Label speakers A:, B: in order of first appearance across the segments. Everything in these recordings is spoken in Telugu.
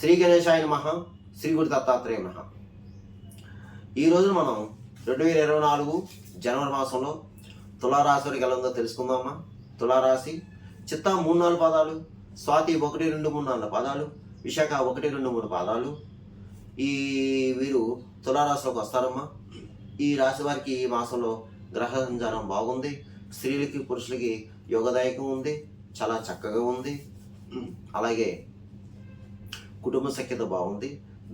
A: శ్రీ గణేశాయ నమః. శ్రీ గురు దత్తాత్రేయ నమః. ఈరోజు మనం 2024 జనవరి మాసంలో తులారాశి వారికి ఎలా ఉందో తెలుసుకుందామా. తులారాశి చిత్తా 3-4 పాదాలు, స్వాతి 1-2-3-4 పాదాలు, విశాఖ 1-2-3 పాదాలు. వీరు తులారాశిలోకి వస్తారమ్మా. ఈ రాశి వారికి ఈ మాసంలో గ్రహ సంచారం బాగుంది. స్త్రీలకి పురుషులకి యోగదాయకం ఉంది, చాలా చక్కగా ఉంది. అలాగే కుటుంబ సఖ్యత బాగుంది.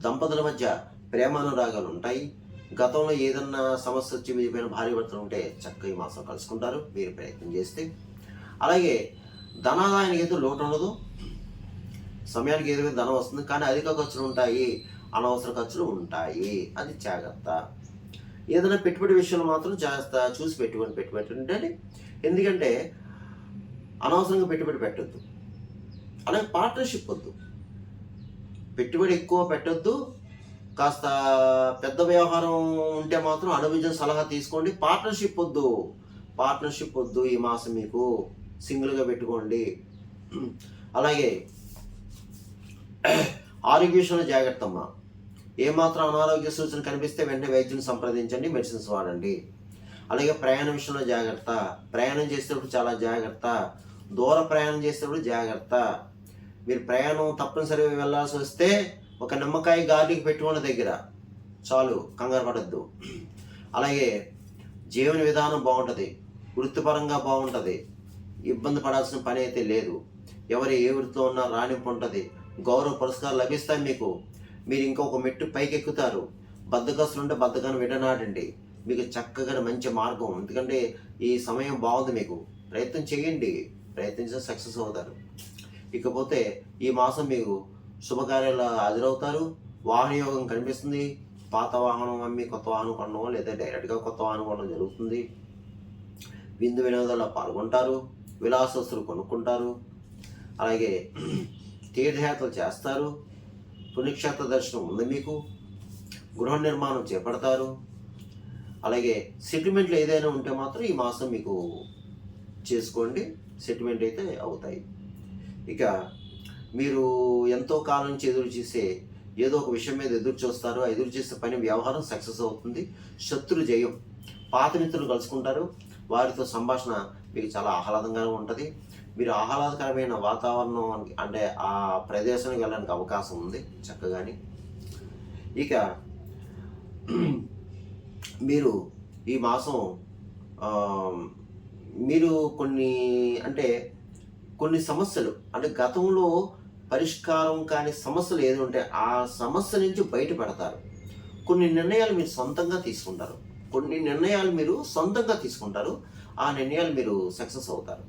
A: దంపతుల మధ్య ప్రేమానురాగాలు ఉంటాయి. గతంలో ఏదన్నా సమస్య వచ్చి విడిపోయిన భార్య భర్తలు ఉంటే చక్కగా ఈ మాసం కలుసుకుంటారు మీరు ప్రయత్నం చేస్తే. అలాగే ధనాదాయానికి ఏదో లోటు ఉండదు. సమయానికి ఏదో ధనం వస్తుంది, కానీ అధిక ఖర్చులు ఉంటాయి, అనవసర ఖర్చులు ఉంటాయి. అది జాగ్రత్త. ఏదైనా పెట్టుబడి విషయంలో మాత్రం జాగ్రత్త చూసి పెట్టుబడి. ఎందుకంటే అనవసరంగా పెట్టుబడి పెట్టద్దు. అలాగే పార్ట్నర్షిప్ వద్దు. పెట్టుబడి ఎక్కువ పెట్టద్దు. కాస్త పెద్ద వ్యవహారం ఉంటే మాత్రం అనుభవించిన సలహా తీసుకోండి. పార్ట్నర్షిప్ వద్దు. ఈ మాసం మీకు సింగిల్గా పెట్టుకోండి. అలాగే ఆరోగ్య విషయంలో జాగ్రత్త అమ్మా. ఏమాత్రం అనారోగ్య సూచన కనిపిస్తే వెంటనే వైద్యుని సంప్రదించండి, మెడిసిన్స్ వాడండి. అలాగే ప్రయాణ విషయంలో జాగ్రత్త. ప్రయాణం చేసేటప్పుడు చాలా జాగ్రత్త. దూర ప్రయాణం చేసేటప్పుడు జాగ్రత్త. మీరు ప్రయాణం తప్పనిసరిగా వెళ్ళాల్సి వస్తే ఒక నిమ్మకాయ గార్లిక్ పెట్టుకున్న దగ్గర చాలు, కంగారు పడద్దు. అలాగే జీవన విధానం బాగుంటుంది, వృత్తిపరంగా బాగుంటుంది, ఇబ్బంది పడాల్సిన పని అయితే లేదు. ఎవరు ఏ వృత్తిలో ఉన్నా రాణింపు ఉంటుంది, గౌరవ పురస్కారాలు లభిస్తాయి మీకు. మీరు ఇంకొక మెట్టు పైకి ఎక్కుతారు. బద్ధకస్తులు ఉంటే బద్ధకాన్ని విడనాడండి. మీకు చక్కగా మంచి మార్గం. ఎందుకంటే ఈ సమయం బాగుంది, మీకు ప్రయత్నం చేయండి, ప్రయత్నించి సక్సెస్ అవుతారు. ఇకపోతే ఈ మాసం మీకు శుభకార్యాలు హాజరవుతారు. వాహన యోగం కనిపిస్తుంది. పాత వాహనం అమ్మి కొత్త వాహనం కొనడం లేదా డైరెక్ట్గా కొత్త వాహనం కొనడం జరుగుతుంది. విందు వినోదాల్లో పాల్గొంటారు. విలాసస్తులు కొనుక్కుంటారు. అలాగే తీర్థయాత్రలు చేస్తారు. పుణ్యక్షేత్ర దర్శనం ఉంది మీకు. గృహ నిర్మాణం చేపడతారు. అలాగే సెటిల్మెంట్లు ఏదైనా ఉంటే మాత్రం ఈ మాసం మీకు చేసుకోండి. సెటిల్మెంట్ అయితే అవుతాయి. ఇక మీరు ఎంతో కాలం నుంచి ఎదురు చూసే ఏదో ఒక విషయం మీద ఎదురు చూస్తారు. ఆ ఎదురు చేసే పని వ్యవహారం సక్సెస్ అవుతుంది. శత్రు జయం. పాత మిత్రులు కలుసుకుంటారు. వారితో సంభాషణ మీకు చాలా ఆహ్లాదంగా ఉంటుంది. మీరు ఆహ్లాదకరమైన వాతావరణం అంటే ఆ ప్రదేశానికి వెళ్ళడానికి అవకాశం ఉంది చక్కగాని. ఇక మీరు ఈ మాసం మీరు కొన్ని సమస్యలు అంటే గతంలో పరిష్కారం కాని సమస్యలు ఏది ఉంటే ఆ సమస్య నుంచి బయటపడతారు. కొన్ని నిర్ణయాలు మీరు సొంతంగా తీసుకుంటారు. ఆ నిర్ణయాలు మీరు సక్సెస్ అవుతారు.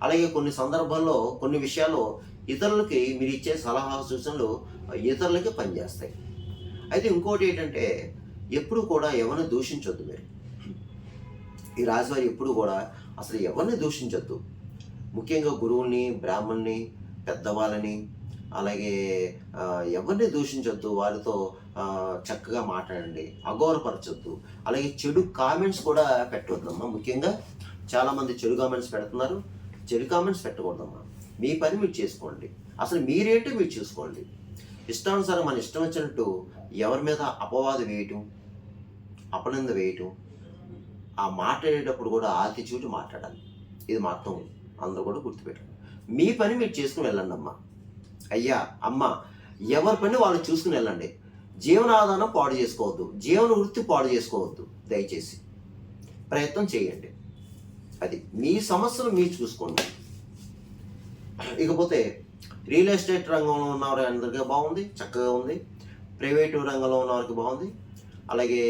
A: అలాగే కొన్ని సందర్భాల్లో కొన్ని విషయాల్లో ఇతరులకి మీరు ఇచ్చే సలహా సూచనలు ఇతరులకి పనిచేస్తాయి. అయితే ఇంకోటి ఏంటంటే ఎప్పుడు కూడా ఎవరిని దూషించొద్దు. మీరు ఈ రాశివారు ఎప్పుడు కూడా అసలు ఎవరిని దూషించొద్దు. ముఖ్యంగా గురువుల్ని, బ్రాహ్మణ్ణి, పెద్దవాళ్ళని, అలాగే ఎవరిని దూషించొద్దు. వారితో చక్కగా మాట్లాడండి, అగౌరవపరచొద్దు. అలాగే చెడు కామెంట్స్ కూడా పెట్టవద్దమ్మా. ముఖ్యంగా చాలామంది చెడు కామెంట్స్ పెడుతున్నారు. చెడు కామెంట్స్ పెట్టకూడదమ్మా. మీ పని మీరు చేసుకోండి. అసలు మీరేంటో మీరు చూసుకోండి. ఇష్టానుసారం మన ఇష్టం వచ్చినట్టు ఎవరి మీద అపవాదు వేయటం, అపనింద వేయటం, ఆ మాట్లాడేటప్పుడు కూడా ఆతిచూటి మాట్లాడాలి. ఇది మాత్రం అందరూ కూడా గుర్తుపెట్టండి. మీ పని మీరు చేసుకుని వెళ్ళండి అమ్మా. అయ్యా అమ్మ, ఎవరి పని వాళ్ళు చూసుకుని వెళ్ళండి. జీవనాధారం పాడు చేసుకోవద్దు, జీవన వృత్తి పాడు చేసుకోవద్దు. దయచేసి ప్రయత్నం చేయండి. అది మీ సమస్యలు మీరు చూసుకోండి. ఇకపోతే రియల్ ఎస్టేట్ రంగంలో ఉన్నవారు అందరికీ బాగుంది, చక్కగా ఉంది. ప్రైవేటు రంగంలో ఉన్నవారికి బాగుంది. అలాగే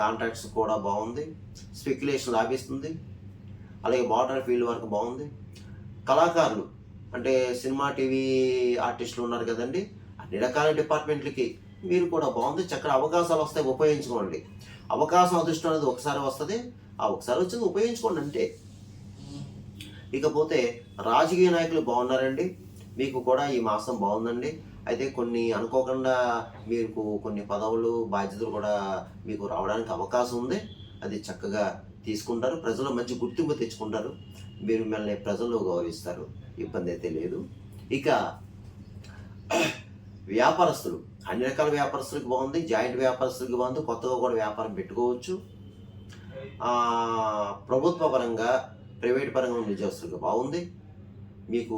A: కాంట్రాక్ట్స్ కూడా బాగుంది. స్పెక్యులేషన్ లాభిస్తుంది. అలాగే బార్డర్ ఫీల్డ్ వరకు బాగుంది. కళాకారులు అంటే సినిమా, టీవీ ఆర్టిస్టులు ఉన్నారు కదండి, అన్ని రకాల డిపార్ట్మెంట్లకి మీరు కూడా బాగుంది. చక్కగా అవకాశాలు వస్తాయి, ఉపయోగించుకోండి. అవకాశం అదృష్టం అనేది ఒకసారి వస్తుంది. ఆ ఒకసారి వచ్చింది ఉపయోగించుకోండి అంతే. ఇకపోతే రాజకీయ నాయకులు బాగున్నారండి. మీకు కూడా ఈ మాసం బాగుందండి. అయితే కొన్ని అనుకోకుండా మీకు కొన్ని పదవులు, బాధ్యతలు కూడా మీకు రావడానికి అవకాశం ఉంది. అది చక్కగా తీసుకుంటారు. ప్రజలు మంచి గుర్తింపు తెచ్చుకుంటారు. మీరు మిమ్మల్ని ప్రజలు గౌరవిస్తారు. ఇబ్బంది అయితే లేదు. ఇక వ్యాపారస్తులు, అన్ని రకాల వ్యాపారస్తులకు బాగుంది, జాయింట్ వ్యాపారస్తులకు బాగుంది, కొత్తగా కూడా వ్యాపారం పెట్టుకోవచ్చు. ప్రభుత్వ పరంగా, ప్రైవేట్ పరంగా ఉన్న ఉద్యోగస్తులకు బాగుంది. మీకు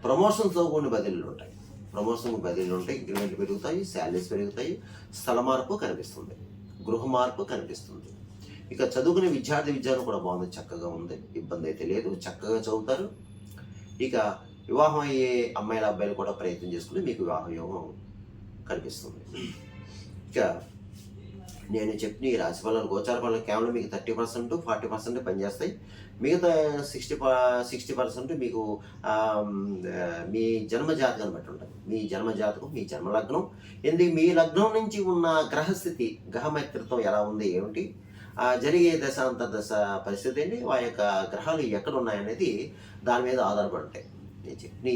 A: ప్రమోషన్స్తో కూడిన బదిలీలు ఉంటాయి, ఇంక్రిమెంట్ పెరుగుతాయి, శాలరీస్ పెరుగుతాయి, స్థల మార్పు కనిపిస్తుంది, గృహ మార్పు కనిపిస్తుంది. ఇక చదువుకునే విద్యార్థి కూడా బాగుంది, చక్కగా ఉంది, ఇబ్బంది అయితే లేదు, చక్కగా చదువుతారు. ఇక వివాహం అయ్యే అమ్మాయిల అబ్బాయిలు కూడా ప్రయత్నం చేసుకుని మీకు వివాహ యోగం కనిపిస్తుంది. ఇక నేను చెప్పిన ఈ రాశి ఫలాలు, గోచార ఫలాలు కేవలం మీకు 30%, 40% పనిచేస్తాయి. మిగతా 60% మీకు మీ జన్మ జాతకాన్ని బట్టి ఉంటుంది. మీ జన్మ జాతకం, మీ జన్మ లగ్నం, మీ లగ్నం నుంచి ఉన్న గ్రహస్థితి, గ్రహమైత్రిత్వం ఎలా ఉంది, ఏమిటి జరిగే దశ పరిస్థితి ఏంటి, ఆ యొక్క గ్రహాలు ఎక్కడ ఉన్నాయనేది దాని మీద ఆధారపడి ఉంటాయి. నేను చెప్పిన,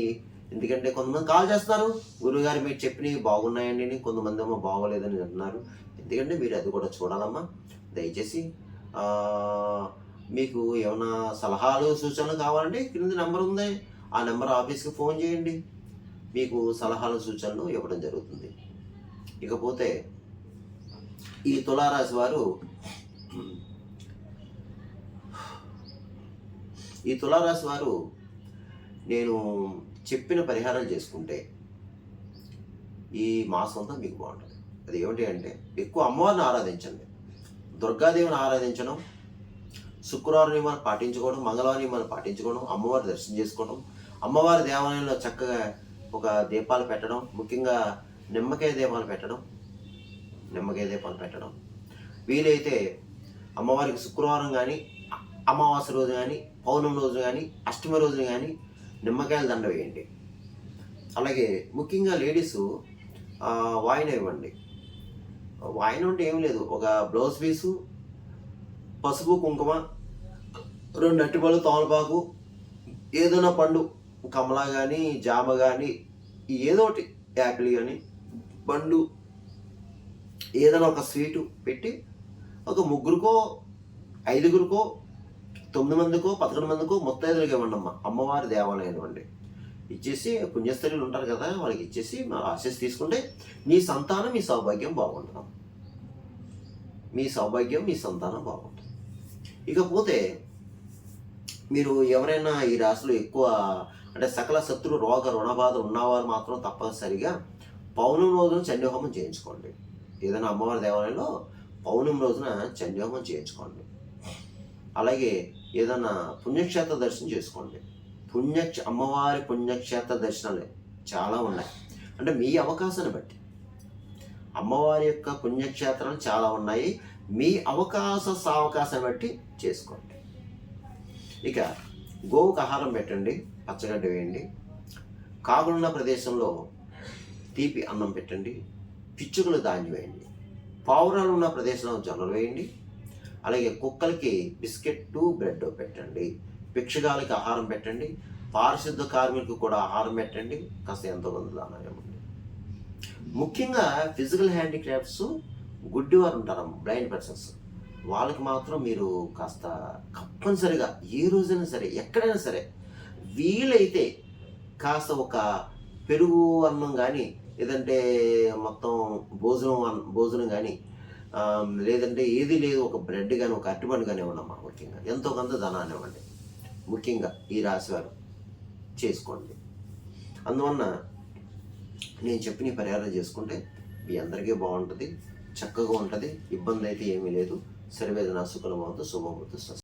A: ఎందుకంటే కొంతమంది కాల్ చేస్తున్నారు, గురువుగారు మీరు చెప్పినవి బాగున్నాయండి అని, కొంతమంది ఏమో బాగోలేదని అంటున్నారు. ఎందుకంటే మీరు అది కూడా చూడాలమ్మా. దయచేసి మీకు ఏమైనా సలహాలు సూచనలు కావాలంటే క్రింద నెంబర్ ఉంది, ఆ నెంబర్ ఆఫీస్కి ఫోన్ చేయండి, మీకు సలహాలు సూచనలు ఇవ్వడం జరుగుతుంది. ఇకపోతే ఈ తులారాశి వారు నేను చెప్పిన పరిహారాలు చేసుకుంటే ఈ మాసం అంతా మీకు బాగుంటుంది. అది ఏమిటి అంటే, ఎక్కువ అమ్మవారిని ఆరాధించండి, దుర్గాదేవిని ఆరాధించడం, శుక్రవారం నియమాలు పాటించుకోవడం, మంగళవారం నియమాలు పాటించుకోవడం, అమ్మవారి దర్శనం చేసుకోవడం, అమ్మవారి దేవాలయంలో చక్కగా ఒక దీపాలు పెట్టడం, ముఖ్యంగా నిమ్మకాయ దీపాలు పెట్టడం, వీలైతే అమ్మవారికి శుక్రవారం కానీ, అమావాస్య రోజు కానీ, పౌర్ణమి రోజు కానీ, అష్టమి రోజున కానీ నిమ్మకాయల దండ వేయండి. అలాగే ముఖ్యంగా లేడీసు వాయిన ఇవ్వండి. వాయిన అంటే ఏం లేదు, ఒక బ్లౌజ్ పీసు, పసుపు కుంకుమ, 2 అరటిపళ్ళు, తమలపాకు, ఏదైనా పండు, కమలా కానీ, జామ కానీ, ఏదో ఒకటి, యాపిల్ కానీ, పండు, ఏదైనా ఒక స్వీటు పెట్టి ఒక 3కో, 5కో, 9 మందికో, 11 మందికో ముత్తైదులుగా ఇవ్వండి అమ్మ. అమ్మవారి దేవాలయం ఇవ్వండి. ఇచ్చేసి పుణ్యస్థలీలు ఉంటారు కదా, వాళ్ళకి ఇచ్చేసి మా ఆశీస్ తీసుకుంటే మీ సంతానం, మీ సౌభాగ్యం బాగుంటుంది. మీ సంతానం బాగుంటుంది. ఇకపోతే మీరు ఎవరైనా ఈ రాశిలో ఎక్కువ అంటే సకల శత్రు రోగ రుణబాధలు ఉన్నవారు మాత్రం తప్పనిసరిగా పౌర్ణమి రోజున చండీహోమం చేయించుకోండి. ఏదైనా అమ్మవారి దేవాలయంలో పౌర్ణమి రోజున చండీహోమం చేయించుకోండి. అలాగే ఏదైనా పుణ్యక్షేత్ర దర్శనం చేసుకోండి. అమ్మవారి పుణ్యక్షేత్ర దర్శనాలు చాలా ఉన్నాయి. అంటే మీ అవకాశాన్ని బట్టి అమ్మవారి యొక్క పుణ్యక్షేత్రాలు చాలా ఉన్నాయి. మీ అవకాశాన్ని బట్టి చేసుకోండి. ఇక గోవుకు ఆహారం పెట్టండి, పచ్చగడ్డి వేయండి, కాగులున్న ప్రదేశంలో తీపి అన్నం పెట్టండి, పిచ్చుకలు ధాన్యం వేయండి, పావురాలు ఉన్న ప్రదేశంలో జొన్నలు వేయండి. అలాగే కుక్కలకి బిస్కెట్, బ్రెడ్ పెట్టండి, భిక్షగాలకి ఆహారం పెట్టండి, పారిశుద్ధ కార్మికులకు కూడా ఆహారం పెట్టండి, కాస్త ఎంతో కొంత దానం ఇవ్వండి. ముఖ్యంగా ఫిజికల్ హ్యాండిక్రాఫ్ట్స్, గుడ్డివారు ఉంటారు, బ్లైండ్ పర్సన్స్, వాళ్ళకి మాత్రం మీరు కాస్త కంపల్సరిగా ఏ రోజైనా సరే, ఎక్కడైనా సరే వీలైతే కాస్త ఒక పెరుగు అన్నం కానీ, లేదంటే మొత్తం భోజనం కానీ, లేదంటే ఏది లేదు ఒక బ్రెడ్ కానీ, ఒక అరటిపండు కానీ ఇవ్వండమ్మా. ముఖ్యంగా ఎంతో కొంత ధనాన్ని ఇవ్వండి. ముఖ్యంగా ఈ రాశివారు చేసుకోండి. అందువలన నేను చెప్పిన పరిహారం చేసుకుంటే మీ అందరికీ బాగుంటుంది, చక్కగా ఉంటుంది, ఇబ్బంది అయితే ఏమీ లేదు. సర్వేదన సుఖనమవుతూ శుభమవుతూ స్వస్తి.